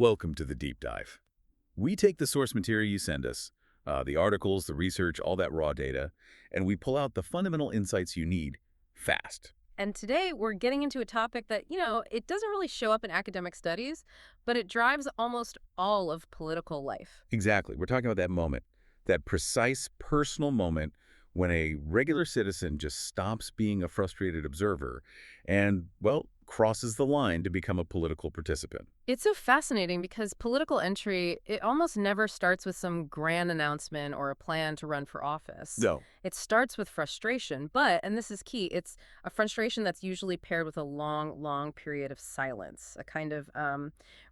Welcome to the deep dive. We take the source material you send us, the articles, the research, all that raw data, and we pull out the fundamental insights you need fast. And today we're getting into a topic that, it doesn't really show up in academic studies, but it drives almost all of political life. Exactly. We're talking about that moment, that precise personal moment when a regular citizen just stops being a frustrated observer and, well, crosses the line to become a political participant. It's so fascinating because political entry, it almost never starts with some grand announcement or a plan to run for office. No. It starts with frustration, but, and this is key, it's a frustration that's usually paired with a long, long period of silence, a kind of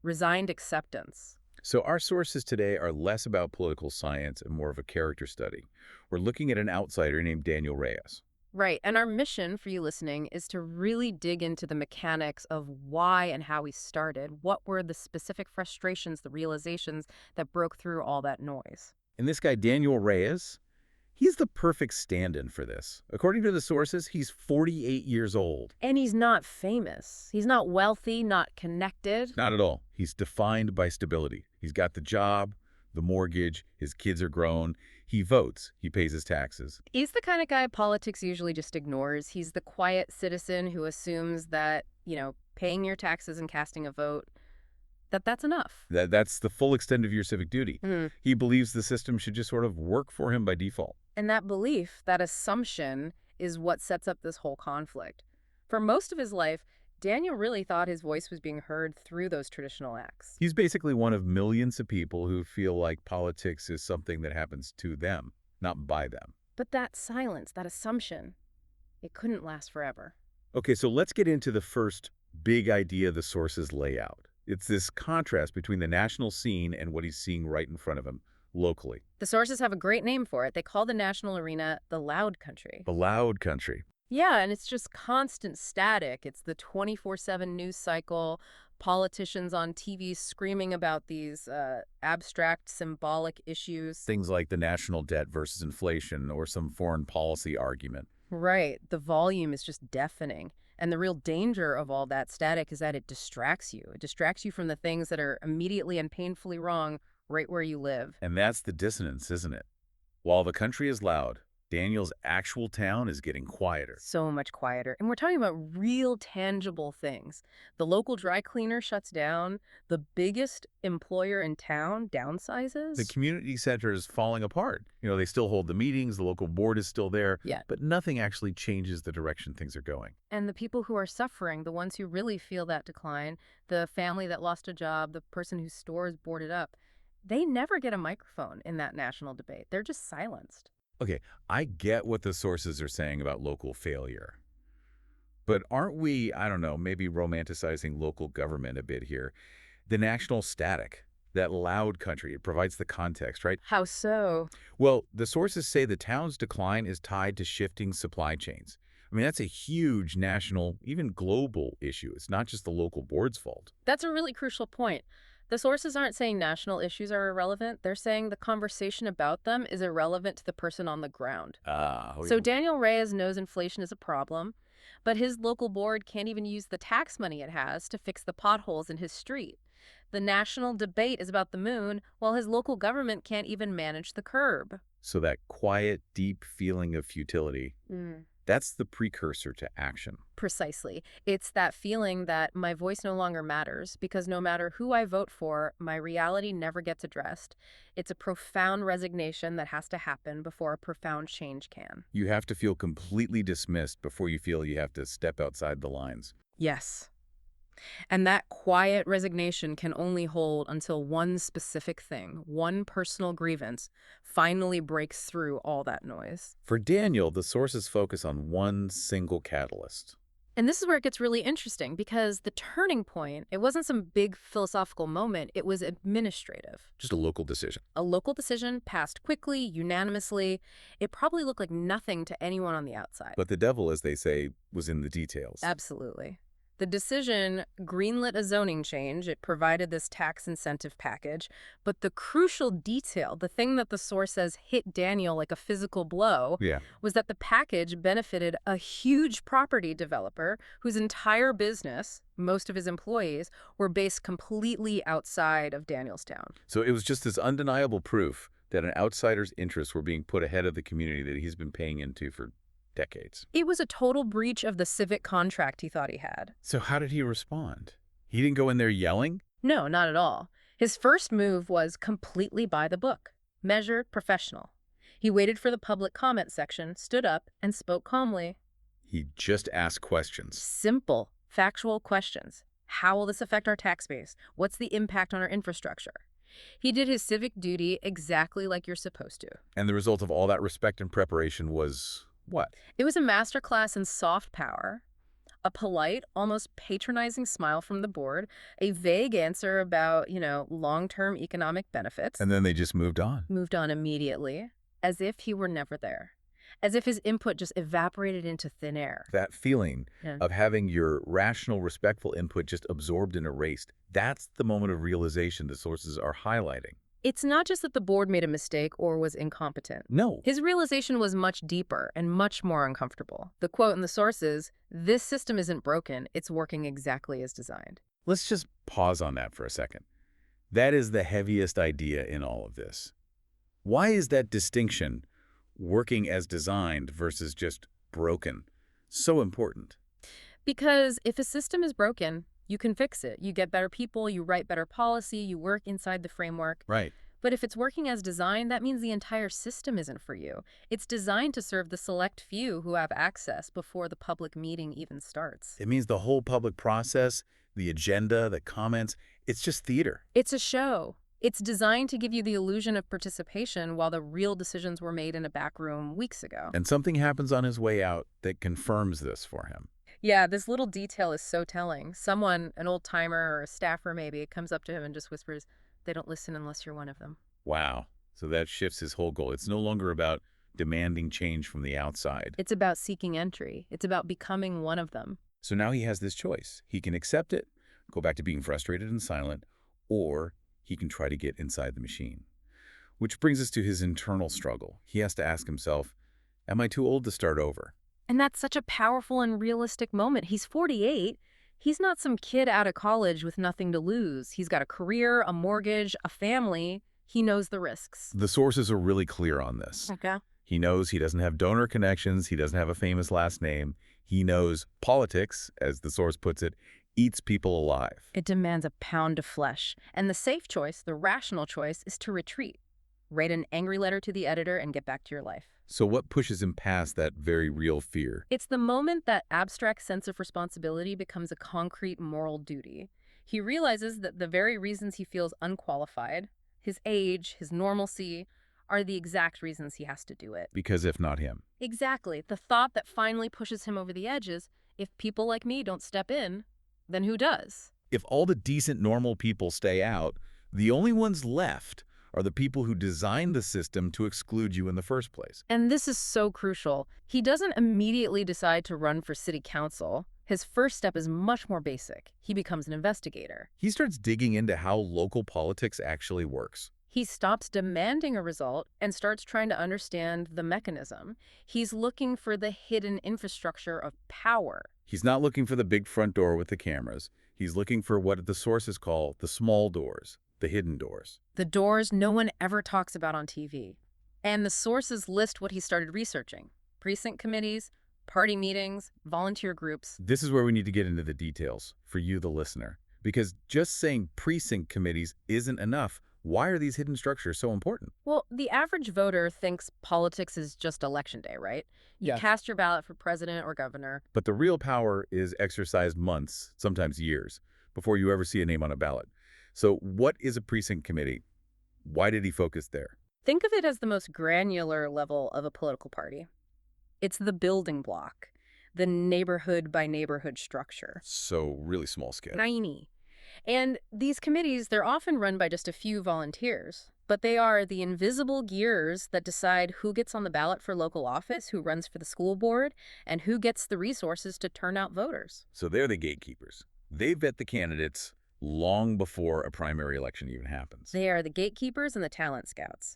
resigned acceptance. So our sources today are less about political science and more of a character study. We're looking at an outsider named Daniel Reyes. Right. And our mission for you listening is to really dig into the mechanics of why and how he started. What were the specific frustrations, the realizations that broke through all that noise? And this guy, Daniel Reyes, he's the perfect stand-in for this. According to the sources, he's 48 years old. And he's not famous. He's not wealthy, not connected. Not at all. He's defined by stability. He's got the job, the mortgage, his kids are grown. He votes. He pays his taxes. He's the kind of guy politics usually just ignores. He's the quiet citizen who assumes that, paying your taxes and casting a vote, that's enough. That's the full extent of your civic duty. Mm. He believes the system should just sort of work for him by default. And that belief, that assumption, is what sets up this whole conflict. For most of his life, Daniel really thought his voice was being heard through those traditional acts. He's basically one of millions of people who feel like politics is something that happens to them, not by them. But that silence, that assumption, it couldn't last forever. Okay, so let's get into the first big idea the sources lay out. It's this contrast between the national scene and what he's seeing right in front of him locally. The sources have a great name for it. They call the national arena the loud country. The loud country. Yeah, and it's just constant static. It's the 24/7 news cycle, politicians on TV screaming about these abstract, symbolic issues. Things like the national debt versus inflation or some foreign policy argument. Right. The volume is just deafening. And the real danger of all that static is that it distracts you. It distracts you from the things that are immediately and painfully wrong right where you live. And that's the dissonance, isn't it? While the country is loud, Daniel's actual town is getting quieter. So much quieter. And we're talking about real tangible things. The local dry cleaner shuts down. The biggest employer in town downsizes. The community center is falling apart. They still hold the meetings, the local board is still there, Yeah. but nothing actually changes the direction things are going. And the people who are suffering, the ones who really feel that decline, the family that lost a job, the person whose store is boarded up, they never get a microphone in that national debate. They're just silenced. Okay, I get what the sources are saying about local failure. But aren't we, I don't know, maybe romanticizing local government a bit here? The national static, that loud country, it provides the context, right? How so? Well, the sources say the town's decline is tied to shifting supply chains. I mean, that's a huge national, even global issue. It's not just the local board's fault. That's a really crucial point. The sources aren't saying national issues are irrelevant. They're saying the conversation about them is irrelevant to the person on the ground. So Daniel Reyes knows inflation is a problem, but his local board can't even use the tax money it has to fix the potholes in his street. The national debate is about the moon, while his local government can't even manage the curb. So that quiet, deep feeling of futility, that's the precursor to action. Precisely. It's that feeling that my voice no longer matters because no matter who I vote for, my reality never gets addressed. It's a profound resignation that has to happen before a profound change can. You have to feel completely dismissed before you feel you have to step outside the lines. Yes. And that quiet resignation can only hold until one specific thing, one personal grievance, finally breaks through all that noise. For Daniel, the sources focus on one single catalyst. And this is where it gets really interesting because the turning point, it wasn't some big philosophical moment, it was administrative. Just a local decision. A local decision passed quickly, unanimously. It probably looked like nothing to anyone on the outside. But the devil, as they say, was in the details. Absolutely. The decision greenlit a zoning change. It provided this tax incentive package. But the crucial detail, the thing that the source says hit Daniel like a physical blow, Yeah. was that the package benefited a huge property developer whose entire business, most of his employees, were based completely outside of Danielstown. So it was just this undeniable proof that an outsider's interests were being put ahead of the community that he's been paying into for decades. It was a total breach of the civic contract he thought he had. So how did he respond? He didn't go in there yelling? No, not at all. His first move was completely by the book, measured, professional. He waited for the public comment section, stood up, and spoke calmly. He just asked questions. Simple, factual questions. How will this affect our tax base? What's the impact on our infrastructure? He did his civic duty exactly like you're supposed to. And the result of all that respect and preparation was what? It was a masterclass in soft power, a polite, almost patronizing smile from the board, a vague answer about, long-term economic benefits. And then they just moved on. Moved on immediately, as if he were never there. As if his input just evaporated into thin air. That feeling Yeah. of having your rational, respectful input just absorbed and erased, that's the moment of realization the sources are highlighting. It's not just that the board made a mistake or was incompetent. No. His realization was much deeper and much more uncomfortable. The quote in the source is, "This system isn't broken, it's working exactly as designed." Let's just pause on that for a second. That is the heaviest idea in all of this. Why is that distinction, working as designed versus just broken, so important? Because if a system is broken, you can fix it. You get better people, you write better policy, you work inside the framework. Right. But if it's working as designed, that means the entire system isn't for you. It's designed to serve the select few who have access before the public meeting even starts. It means the whole public process, the agenda, the comments, it's just theater. It's a show. It's designed to give you the illusion of participation while the real decisions were made in a back room weeks ago. And something happens on his way out that confirms this for him. Yeah, this little detail is so telling. Someone, an old-timer or a staffer maybe, comes up to him and just whispers, "They don't listen unless you're one of them." Wow. So that shifts his whole goal. It's no longer about demanding change from the outside. It's about seeking entry. It's about becoming one of them. So now he has this choice. He can accept it, go back to being frustrated and silent, or he can try to get inside the machine. Which brings us to his internal struggle. He has to ask himself, am I too old to start over? And that's such a powerful and realistic moment. He's 48. He's not some kid out of college with nothing to lose. He's got a career, a mortgage, a family. He knows the risks. The sources are really clear on this. Okay. He knows he doesn't have donor connections. He doesn't have a famous last name. He knows politics, as the source puts it, eats people alive. It demands a pound of flesh. And the safe choice, the rational choice, is to retreat. Write an angry letter to the editor and get back to your life. So what pushes him past that very real fear? It's the moment that abstract sense of responsibility becomes a concrete moral duty. He realizes that the very reasons he feels unqualified, his age, his normalcy, are the exact reasons he has to do it. Because if not him. Exactly. The thought that finally pushes him over the edge is, if people like me don't step in, then who does? If all the decent, normal people stay out, the only ones left are the people who designed the system to exclude you in the first place. And this is so crucial. He doesn't immediately decide to run for city council. His first step is much more basic. He becomes an investigator. He starts digging into how local politics actually works. He stops demanding a result and starts trying to understand the mechanism. He's looking for the hidden infrastructure of power. He's not looking for the big front door with the cameras. He's looking for what the sources call the small doors, the hidden doors. The doors no one ever talks about on TV. And the sources list what he started researching. Precinct committees, party meetings, volunteer groups. This is where we need to get into the details for you, the listener. Because just saying precinct committees isn't enough. Why are these hidden structures so important? Well, the average voter thinks politics is just election day, right? You cast your ballot for president or governor. But the real power is exercised months, sometimes years, before you ever see a name on a ballot. So what is a precinct committee? Why did he focus there? Think of it as the most granular level of a political party. It's the building block, the neighborhood by neighborhood structure. So really small scale. Tiny. And these committees, they're often run by just a few volunteers. but they are the invisible gears that decide who gets on the ballot for local office, who runs for the school board, and who gets the resources to turn out voters. So they're the gatekeepers. They vet the candidates long before a primary election even happens. They are the gatekeepers and the talent scouts.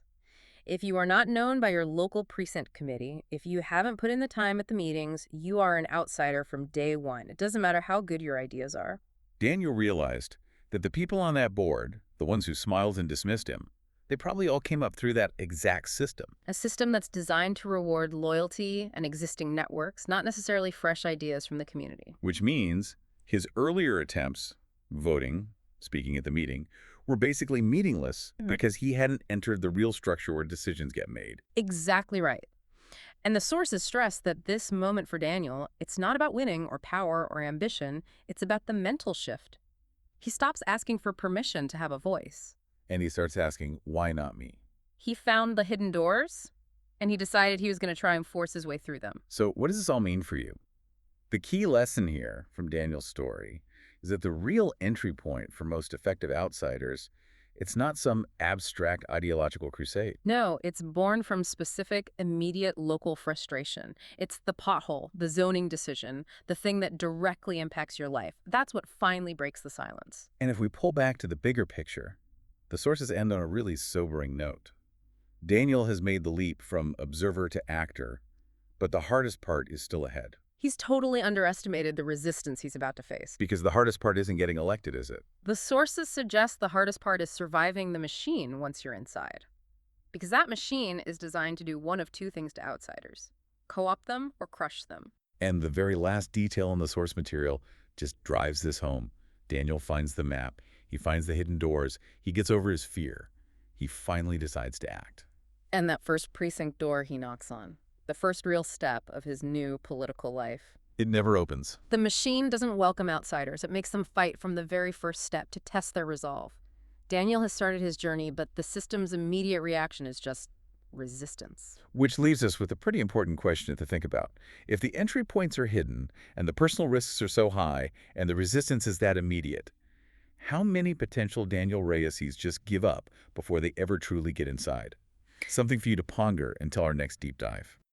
If you are not known by your local precinct committee, if you haven't put in the time at the meetings, you are an outsider from day one. It doesn't matter how good your ideas are. Daniel realized that the people on that board, the ones who smiled and dismissed him, they probably all came up through that exact system. A system that's designed to reward loyalty and existing networks, not necessarily fresh ideas from the community. Which means his earlier attempts, voting, speaking at the meeting, were basically meaningless because he hadn't entered the real structure where decisions get made. Exactly right. And the sources stress that this moment for Daniel, it's not about winning or power or ambition, it's about the mental shift. He stops asking for permission to have a voice. And he starts asking, why not me? He found the hidden doors, and he decided he was going to try and force his way through them. So what does this all mean for you? The key lesson here from Daniel's story is that the real entry point for most effective outsiders, it's not some abstract ideological crusade. No, it's born from specific, immediate local frustration. It's the pothole, the zoning decision, the thing that directly impacts your life. That's what finally breaks the silence. And if we pull back to the bigger picture, the sources end on a really sobering note. Daniel has made the leap from observer to actor, but the hardest part is still ahead. He's totally underestimated the resistance he's about to face. Because the hardest part isn't getting elected, is it? The sources suggest the hardest part is surviving the machine once you're inside. Because that machine is designed to do one of two things to outsiders: co-opt them or crush them. And the very last detail in the source material just drives this home. Daniel finds the map. He finds the hidden doors. He gets over his fear. He finally decides to act. And that first precinct door he knocks on, the first real step of his new political life. It never opens. The machine doesn't welcome outsiders. It makes them fight from the very first step to test their resolve. Daniel has started his journey, but the system's immediate reaction is just resistance. Which leaves us with a pretty important question to think about. If the entry points are hidden, and the personal risks are so high, and the resistance is that immediate, how many potential Daniel Reyeses just give up before they ever truly get inside? Something for you to ponder until our next deep dive.